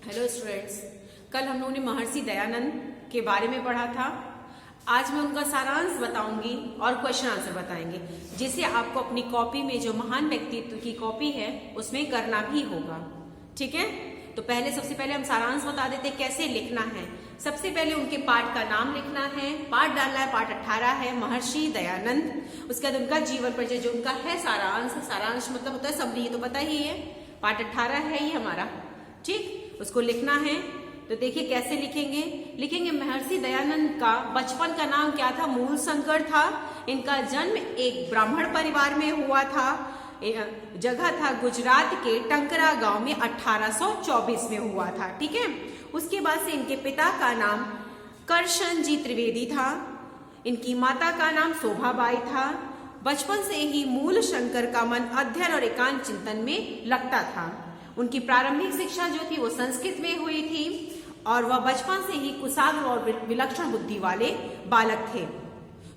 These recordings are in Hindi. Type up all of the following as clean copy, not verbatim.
हेलो स्टूडेंट्स, कल हम लोगों ने महर्षि दयानंद के बारे में पढ़ा था। आज मैं उनका सारांश बताऊंगी और क्वेश्चन आंसर बताएंगे, जिसे आपको अपनी कॉपी में जो महान व्यक्तित्व की कॉपी है उसमें करना भी होगा। ठीक है, तो सबसे पहले हम सारांश बता देते कैसे लिखना है। सबसे पहले उनके पाठ का नाम लिखना है, पाठ डालना है, पाठ 18 है, महर्षि दयानंद। उसके बाद उनका जीवन परिचय जो उनका है सारांश मतलब होता है समरी, ये तो पता ही है। पाठ 18 है ये हमारा, ठीक, उसको लिखना है। तो देखिए कैसे लिखेंगे महर्षि दयानंद का बचपन का नाम क्या था? मूलशंकर था। इनका जन्म एक ब्राह्मण परिवार में हुआ था। जगह था गुजरात के टंकरा गांव में 1824 में हुआ था। ठीक है, उसके बाद से इनके पिता का नाम करशन जी त्रिवेदी था। इनकी माता का नाम शोभाबाई था। बचपन से ही मूलशंकर का मन अध्ययन और एकांत चिंतन में लगता था। उनकी प्रारंभिक शिक्षा जो थी वो संस्कृत में हुई थी और वह बचपन से ही कुशाग्र और विलक्षण बुद्धि वाले बालक थे।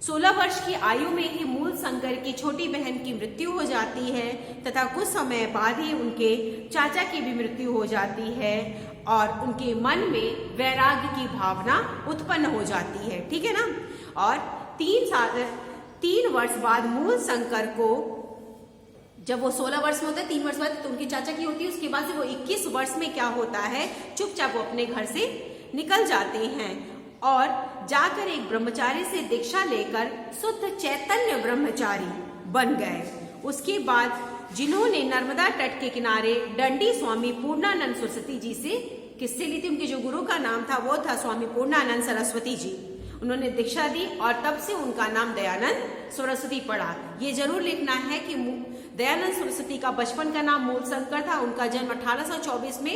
16 वर्ष की आयु में ही मूलशंकर की छोटी बहन की मृत्यु हो जाती है तथा कुछ समय बाद ही उनके चाचा की भी मृत्यु हो जाती है और उनके मन में वैराग्य की भावना उत्पन्न हो जाती है। ठीक है ना। और 3 वर्ष बाद मूलशंकर को, जब वो 16 वर्ष में होता है, 3 वर्ष बाद तो उनकी चाचा की होती है, उसके बाद से वो 21 वर्ष में क्या होता है, चुपचाप वो अपने घर से निकल जाते हैं और जाकर एक ब्रह्मचारी से दीक्षा लेकर शुद्ध चैतन्य ब्रह्मचारी बन गए। उसके बाद जिन्होंने नर्मदा तट के किनारे दंडी स्वामी पूर्णानंद सरस्वती जी से किससे ली थी, उनके जो गुरु का नाम था वो था स्वामी पूर्णानंद सरस्वती जी। उन्होंने दीक्षा दी और तब से उनका नाम दयानंद सरस्वती पड़ा। ये जरूर लिखना है कि दयानंद सरस्वती का बचपन का नाम मूलशंकर था। उनका जन्म 1824 में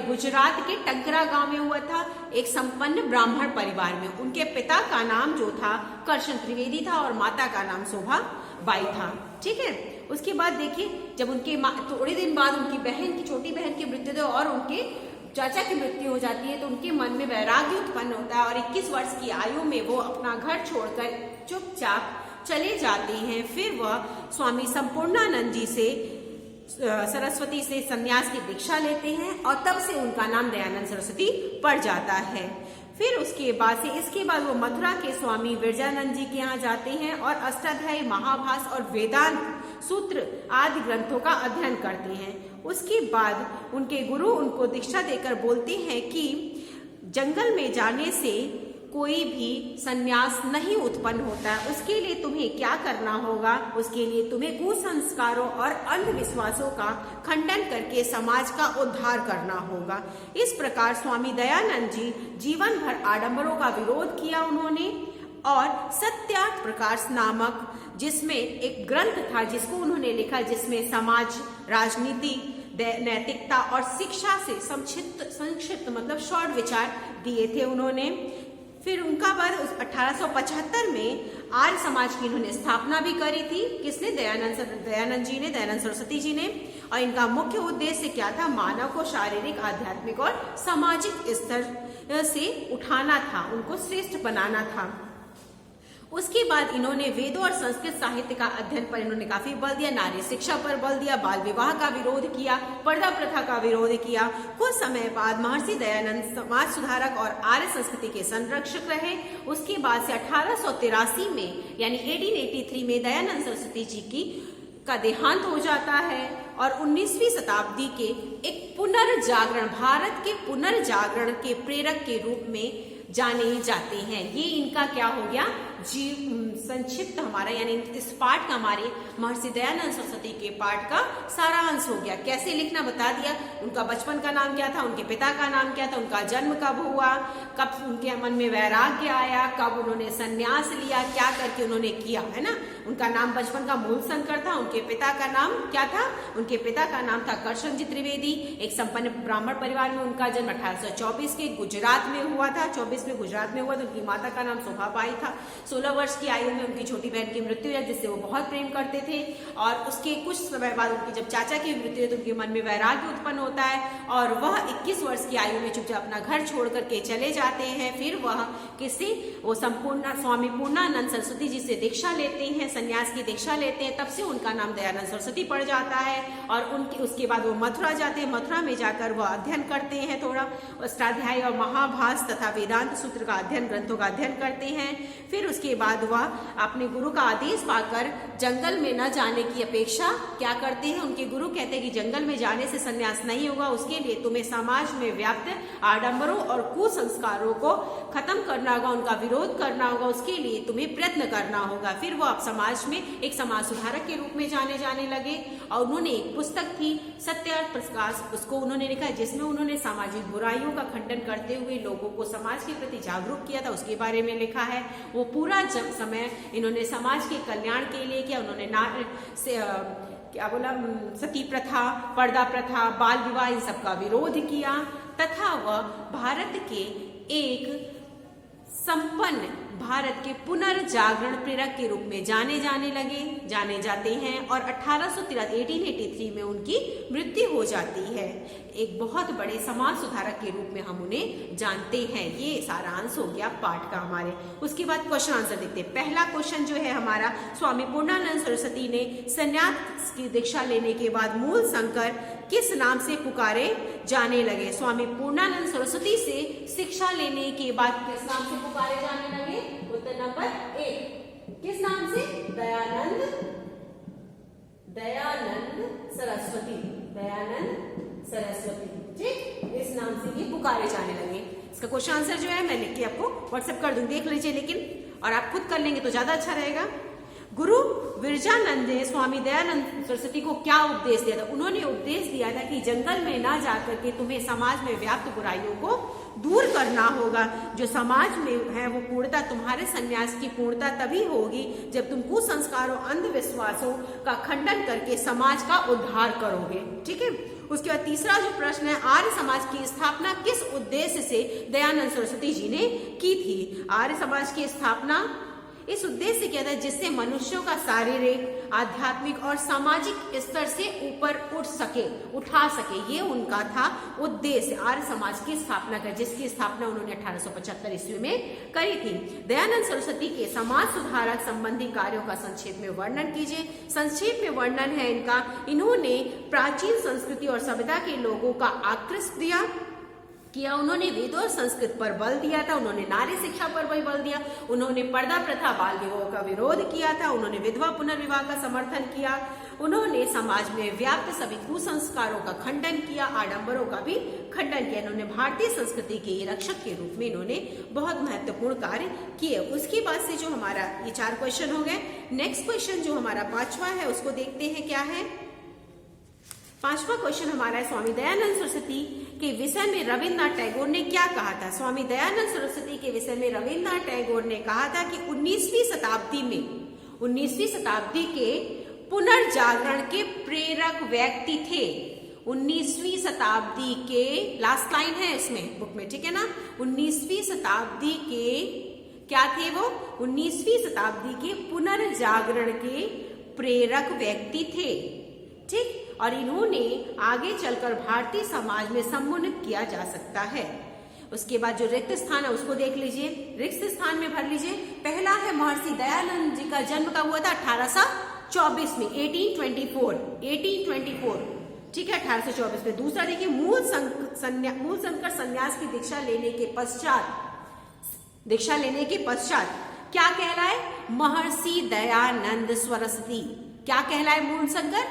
गुजरात के टंकरा गांव में हुआ था, एक संपन्न ब्राह्मण परिवार में। उनके पिता का नाम जो था करशन त्रिवेदी था और माता का नाम शोभा बाई था। ठीक है, उसके बाद देखिए जब उनके थोड़े दिन बाद उनकी छोटी बहन की मृत्यु और उनके चाचा की मृत्यु हो जाती है तो उनके मन में वैराग्य उत्पन्न होता है और 21 वर्ष की आयु में वो अपना घर छोड़कर चुपचाप चले जाते हैं। फिर वह स्वामी संपूर्णानंद जी से सरस्वती से संन्यास की दीक्षा लेते हैं और तब से उनका नाम दयानंद सरस्वती पड़ जाता है। फिर इसके बाद वो मथुरा के स्वामी विरजानंद जी के यहाँ जाते हैं और अष्टाध्यायी, महाभाष्य और वेदांत सूत्र आदि ग्रंथों का अध्ययन करते हैं। उसके बाद उनके गुरु उनको दीक्षा देकर बोलते हैं कि जंगल में जाने से कोई भी संन्यास नहीं उत्पन्न होता है। उसके लिए तुम्हें क्या करना होगा? उसके लिए तुम्हें कुसंस्कारों और अंधविश्वासों का खंडन करके समाज का उद्धार करना होगा। इस प्रकार स्वामी दयानंद जी जीवन भर आडंबरों का विरोध किया उन्होंने और सत्यार्थ प्रकाश नामक जिसमें एक ग्रंथ था जिसको उन्होंने लिखा, जिसमें समाज, राजनीति, नैतिकता और शिक्षा से संक्षिप्त मतलब शॉर्ट विचार दिए थे उन्होंने। फिर उनका बाद 1875 में आर्य समाज की इन्होंने स्थापना भी करी थी। किसने? दयानंद सरस्वती जी ने। और इनका मुख्य उद्देश्य क्या था? मानव को शारीरिक, आध्यात्मिक और सामाजिक स्तर से उठाना था, उनको श्रेष्ठ बनाना था। उसके बाद इन्होंने वेदों और संस्कृत साहित्य का अध्ययन पर इन्होंने काफी बल दिया, नारी शिक्षा पर बल दिया, बाल विवाह का विरोध किया, पर्दा प्रथा का विरोध किया। कुछ समय बाद महर्षि दयानंद समाज सुधारक और आर्य संस्कृति के संरक्षक रहे। उसके बाद से 1883 में यानी 1883 में दयानंद सरस्वती जी का देहांत हो जाता है और 19वीं शताब्दी के एक पुनर्जागरण, भारत के पुनर्जागरण के प्रेरक के रूप में जाने जाते हैं। ये इनका क्या हो गया, संक्षिप्त हमारा यानी इस पाठ का, हमारे महर्षि दयानंद सरस्वती के पाठ का सारांश हो गया। कैसे लिखना बता दिया, उनका बचपन का नाम क्या था, उनके पिता का नाम क्या था, उनका जन्म कब हुआ, कब उनके मन में वैराग्य आया, कब उन्होंने संन्यास लिया, क्या करके उन्होंने किया, है ना। उनका नाम बचपन का मूलशंकर था। उनके पिता का नाम क्या था? उनके पिता का नाम था करशन जी त्रिवेदी। एक संपन्न ब्राह्मण परिवार में उनका जन्म 1824 के गुजरात में हुआ था, 24 में गुजरात में हुआ था। उनकी माता का नाम शोभाबाई था। 16 वर्ष की आयु में उनकी छोटी बहन की मृत्यु है, जिससे वो बहुत प्रेम करते थे। और उसके कुछ समय बाद उनकी जब चाचा की मृत्यु है तो उनके मन में वैराग्य उत्पन्न होता है और वह 21 वर्ष की आयु में चुपचाप अपना घर छोड़ करके चले जाते हैं। फिर वह वो संपूर्ण स्वामी पूर्णानंद सरस्वती जी से दीक्षा लेते हैं, संन्यास की दीक्षा लेते हैं। तब से उनका नाम दयानंद सरस्वती पड़ जाता है। और उसके बाद वो मथुरा जाते हैं। मथुरा में जाकर वह अध्ययन करते हैं, थोड़ा अष्टाध्यायी और महाभास तथा वेदांत सूत्र का अध्ययन, ग्रंथों का अध्ययन करते हैं। फिर उसके बाद वह अपने गुरु का आदेश पाकर जंगल में न जाने की अपेक्षा क्या करते हैं, उनके गुरु कहते हैं कि जंगल में जाने से संन्यास नहीं होगा, उसके लिए तुम्हें समाज में व्याप्त आडंबरों और कुसंस्कारों को खत्म करना होगा, उनका विरोध करना होगा, उसके लिए तुम्हें प्रयत्न करना होगा। फिर वो अब समाज में एक समाज सुधारक के रूप में जाने लगे। और उन्होंने एक पुस्तक थी सत्यार्थ प्रकाश, उसको उन्होंने लिखा, जिसमें उन्होंने सामाजिक बुराइयों का खंडन करते हुए लोगों को समाज के प्रति जागरूक किया था, उसके बारे में लिखा है। वो पूरा समय इन्होंने समाज के कल्याण के लिए किया। उन्होंने क्या बोला, सती प्रथा, पर्दा प्रथा, बाल विवाह, इन सब का विरोध किया तथा वह भारत के एक संपन्न भारत के पुनर्जागरण प्रेरक के रूप में जाने जाते हैं। और 1883 में उनकी मृत्यु हो जाती है। एक बहुत बड़े समाज सुधारक के रूप में हम उन्हें जानते हैं। ये सारांश हो गया पाठ का हमारे। उसके बाद क्वेश्चन आंसर देखते हैं। पहला क्वेश्चन जो है हमारा, स्वामी पूर्णानंद सरस्वती ने संन्यास की दीक्षा लेने के बाद मूल शंकर किस नाम से पुकारे जाने लगे? स्वामी पूर्णानंद सरस्वती से शिक्षा लेने के बाद किस नाम से पुकारे जाने लगे? उत्तर नंबर 1, किस नाम से? दयानंद सरस्वती। ठीक, इस नाम से ये पुकारे जाने लगे। इसका क्वेश्चन आंसर जो है मैं लिख के आपको व्हाट्सएप कर दूंगी, देख लीजिए। लेकिन और आप खुद कर लेंगे तो ज्यादा अच्छा रहेगा। गुरु विरजानंद ने स्वामी दयानंद सरस्वती को क्या उपदेश दिया था? उन्होंने उपदेश दिया था कि जंगल में ना जाकर के तुम्हें समाज में व्याप्त बुराइयों को दूर करना होगा। जो समाज में है वो पूर्णता, तुम्हारे संन्यास की पूर्णता तभी होगी जब तुम कुसंस्कारों, अंधविश्वासों का खंडन करके समाज का उद्धार करोगे। ठीक है। उसके बाद तीसरा जो प्रश्न है, आर्य समाज की स्थापना किस उद्देश्य से दयानंद सरस्वती जी ने की थी? आर्य समाज की स्थापना इस उद्देश्य से किया था जिससे मनुष्यों का शारीरिक, आध्यात्मिक और सामाजिक स्तर से ऊपर उठा सके। ये उनका था उद्देश्य, आर्य समाज की स्थापना का, जिसकी स्थापना उन्होंने 1875 ईस्वी में करी थी। दयानंद सरस्वती के समाज सुधारक संबंधी कार्यों का संक्षेप में वर्णन कीजिए। संक्षेप में वर्णन है इनका, इन्होंने प्राचीन संस्कृति और सभ्यता के लोगों का आकृष्ट किया। उन्होंने वेद और संस्कृत पर बल दिया था। उन्होंने नारी शिक्षा पर भी बल दिया। उन्होंने पर्दा प्रथा, बाल विवाह का विरोध किया था। उन्होंने विधवा पुनर्विवाह का समर्थन किया। उन्होंने समाज में व्याप्त सभी कुसंस्कारों का खंडन किया, आडंबरों का भी खंडन किया। इन्होंने भारतीय संस्कृति के रक्षक के रूप में इन्होंने बहुत महत्वपूर्ण कार्य किए। उसके बाद से जो हमारा ये 4 क्वेश्चन हो गए। नेक्स्ट क्वेश्चन जो हमारा 5वां है उसको देखते हैं क्या है। 5वां क्वेश्चन हमारा है, स्वामी दयानंद सरस्वती के विषय में रविन्द्रनाथ टैगोर ने क्या कहा था? स्वामी दयानंद सरस्वती के विषय में रविन्द्रनाथ टैगोर ने कहा था कि 19वीं शताब्दी के पुनर्जागरण के प्रेरक व्यक्ति थे। 19वीं शताब्दी के, लास्ट लाइन है इसमें बुक में, ठीक है ना। 19वीं शताब्दी के क्या थे वो? 19वीं शताब्दी के पुनर्जागरण के प्रेरक व्यक्ति थे। ठीक। और इन्होंने आगे चलकर भारतीय समाज में सम्मानित किया जा सकता है। उसके बाद जो रिक्त स्थान है उसको देख लीजिए, रिक्त स्थान में भर लीजिए। पहला है, महर्षि दयानंद जी का जन्म कब हुआ था? 1824 में, 1824। ठीक है, 1824 में। दूसरा देखिए, मूल शंकर संन्यास की दीक्षा लेने के पश्चात क्या कहलाए? महर्षि दयानंद सरस्वती। क्या कहलाए? मूल शंकर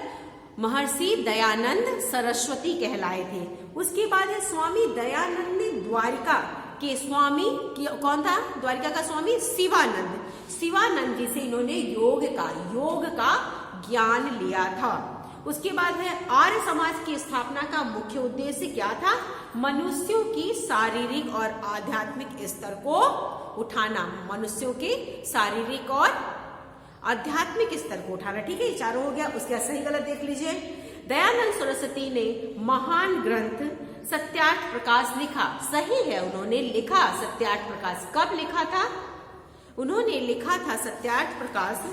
महर्षि दयानंद सरस्वती कहलाए थे। उसके बाद है, स्वामी दयानंद ने द्वारिका के स्वामी कौन था? द्वारिका का स्वामी शिवानंद जी से इन्होंने योग का ज्ञान लिया था। उसके बाद है, आर्य समाज की स्थापना का मुख्य उद्देश्य क्या था? मनुष्यों की शारीरिक और आध्यात्मिक स्तर को उठाना। मनुष्यों के शारीरिक और आध्यात्मिक स्तर को उठाना। ठीक है, 4 हो गया। उसका सही गलत देख लीजिए। दयानंद सरस्वती ने महान ग्रंथ सत्यार्थ प्रकाश लिखा। सही है, उन्होंने लिखा सत्यार्थ प्रकाश। कब लिखा था? उन्होंने लिखा था सत्यार्थ प्रकाश,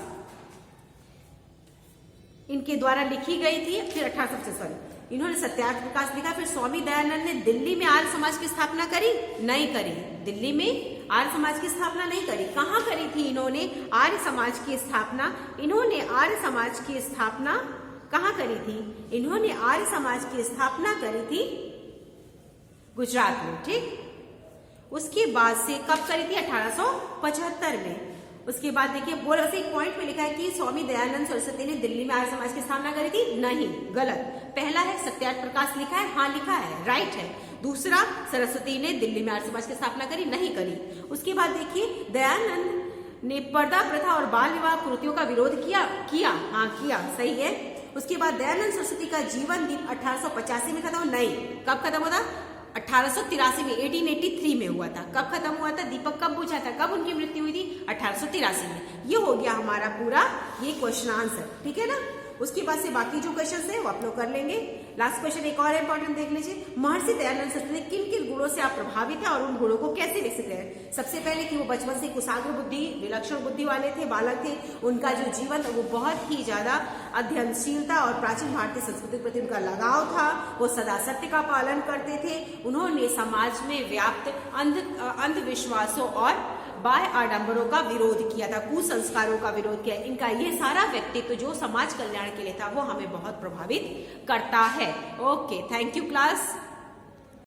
इनके द्वारा लिखी गई थी। फिर 1800 इन्होंने सत्यार्थ प्रकाश लिखा। फिर स्वामी दयानंद ने दिल्ली में आर्य समाज की स्थापना करी? नहीं करी। दिल्ली में आर्य समाज की स्थापना नहीं करी। कहाँ करी थी इन्होंने आर्य समाज की स्थापना? इन्होंने आर्य समाज की स्थापना कहाँ करी थी? इन्होंने आर्य समाज की स्थापना करी थी गुजरात में, ठीक। उसके बाद से कब करी थी? 1875 में। उसके बाद देखिए बोल एक पॉइंट में लिखा है कि स्वामी दयानंद सरस्वती ने दिल्ली में आर्य समाज की स्थापना करी थी? नहीं, गलत। पहला है सत्यार्थ प्रकाश लिखा है, हाँ लिखा है, राइट है। दूसरा, सरस्वती ने दिल्ली में आर्य समाज की स्थापना करी? नहीं करी। उसके बाद देखिए दयानंद ने पर्दा प्रथा और बाल विवाह कुरीतियों का विरोध किया, हाँ किया, सही है। उसके बाद दयानंद सरस्वती का जीवन दीप 1885 में खत्म? नहीं। कब खत्म हुआ था? 1883 में, 1883 में हुआ था। कब खत्म हुआ था? दीपक कब बुझा था? कब उनकी मृत्यु हुई थी? 1883 में। ये हो गया हमारा पूरा ये क्वेश्चन आंसर, ठीक है ना। उसके बाद से बाकी जो क्वेश्चन है वो आप लोग कर लेंगे। लास्ट क्वेश्चन एक और इंपॉर्टेंट देख लीजिए। महर्षि दयानंद सरस्वती किन किन गुणों से आप प्रभावित है और उन गुणों को कैसे विकसित है? सबसे पहले कि वो बचपन से कुशाग्र बुद्धि, विलक्षण बुद्धि वाले थे, बालक थे। उनका जो जीवन था वो बहुत ही ज्यादा अध्ययनशीलता और प्राचीन भारतीय संस्कृति के प्रति उनका लगाव था। वो सदा सत्य का पालन करते थे। उन्होंने समाज में व्याप्त अंधविश्वासों और बाह्य आडंबरों का विरोध किया था, कुसंस्कारों का विरोध किया। इनका ये सारा व्यक्तित्व जो समाज कल्याण के लिए था वो हमें बहुत प्रभावित करता है। Okay, thank you class.